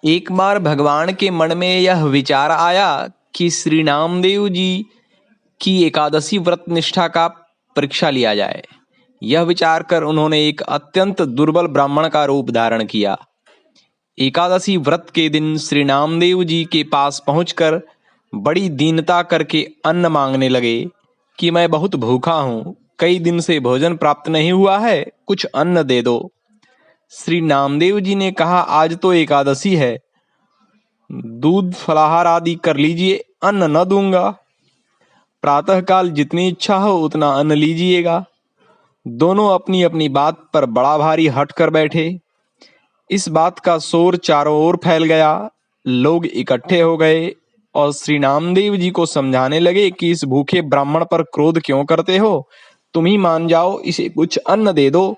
एक बार भगवान के मन में यह विचार आया कि श्री नामदेव जी की एकादशी व्रत निष्ठा का परीक्षा लिया जाए। यह विचार कर उन्होंने एक अत्यंत दुर्बल ब्राह्मण का रूप धारण किया। एकादशी व्रत के दिन श्री नामदेव जी के पास पहुंचकर बड़ी दीनता करके अन्न मांगने लगे कि मैं बहुत भूखा हूँ, कई दिन से भोजन प्राप्त नहीं हुआ है, कुछ अन्न दे दो। श्री नामदेव जी ने कहा, आज तो एकादशी है, दूध फलाहार आदि कर लीजिए, अन्न न दूंगा। प्रातःकाल जितनी इच्छा हो उतना अन्न लीजिएगा। दोनों अपनी अपनी बात पर बड़ा भारी हट कर बैठे। इस बात का शोर चारों ओर फैल गया। लोग इकट्ठे हो गए और श्री नामदेव जी को समझाने लगे कि इस भूखे ब्राह्मण पर क्रोध क्यों करते हो, तुम ही मान जाओ, इसे कुछ अन्न दे दो।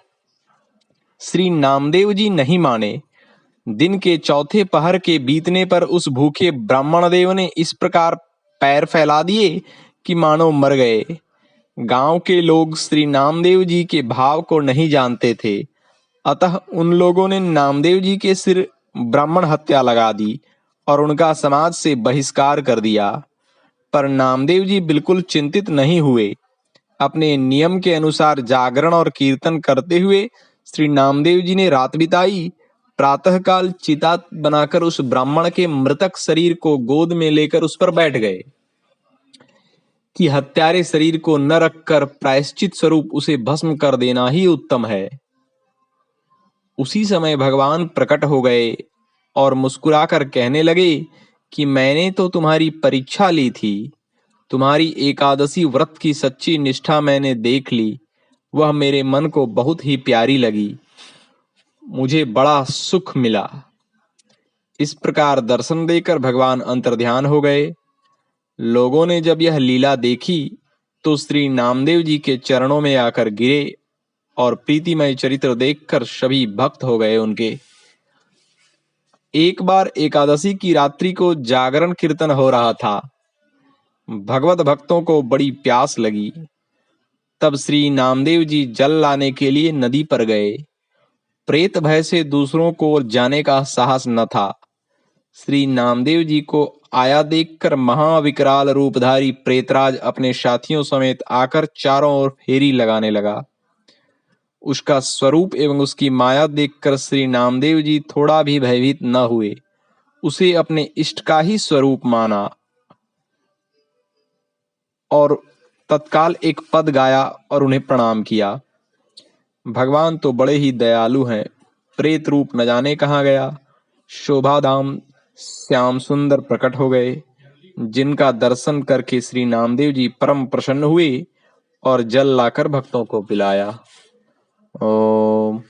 श्री नामदेव जी नहीं माने। दिन के चौथे पहर के बीतने पर उस भूखे ब्राह्मण देव ने इस प्रकार पैर फैला दिए कि मानो मर गए। गांव के लोग श्री नामदेव जी के भाव को नहीं जानते थे, अतः उन लोगों ने नामदेव जी के सिर ब्राह्मण हत्या लगा दी और उनका समाज से बहिष्कार कर दिया। पर नामदेव जी बिल्कुल चिंतित नहीं हुए। अपने नियम के अनुसार जागरण और कीर्तन करते हुए श्री नामदेव जी ने रात बिताई। प्रातःकाल चिता बनाकर उस ब्राह्मण के मृतक शरीर को गोद में लेकर उस पर बैठ गए कि हत्यारे शरीर को न रखकर प्रायश्चित स्वरूप उसे भस्म कर देना ही उत्तम है। उसी समय भगवान प्रकट हो गए और मुस्कुराकर कहने लगे कि मैंने तो तुम्हारी परीक्षा ली थी, तुम्हारी एकादशी व्रत की सच्ची निष्ठा मैंने देख ली, वह मेरे मन को बहुत ही प्यारी लगी, मुझे बड़ा सुख मिला। इस प्रकार दर्शन देकर भगवान अंतर्ध्यान हो गए। लोगों ने जब यह लीला देखी तो श्री नामदेव जी के चरणों में आकर गिरे और प्रीतिमय चरित्र देखकर सभी भक्त हो गए उनके। एक बार एकादशी की रात्रि को जागरण कीर्तन हो रहा था। भगवत भक्तों को बड़ी प्यास लगी। तब श्री नामदेव जी जल लाने के लिए नदी पर गए। प्रेत भय से दूसरों को जाने का साहस न था। श्री नामदेव जी को आया देखकर महाविकराल रूपधारी प्रेतराज अपने साथियों समेत आकर चारों ओर फेरी लगाने लगा। उसका स्वरूप एवं उसकी माया देखकर श्री नामदेव जी थोड़ा भी भयभीत न हुए, उसे अपने इष्ट का ही स्वरूप माना और तत्काल एक पद गाया और उन्हें प्रणाम किया। भगवान तो बड़े ही दयालु हैं, प्रेत रूप न जाने कहाँ गया। शोभाधाम श्याम सुंदर प्रकट हो गए, जिनका दर्शन करके श्री नामदेव जी परम प्रसन्न हुए और जल लाकर भक्तों को पिलाया। ओम।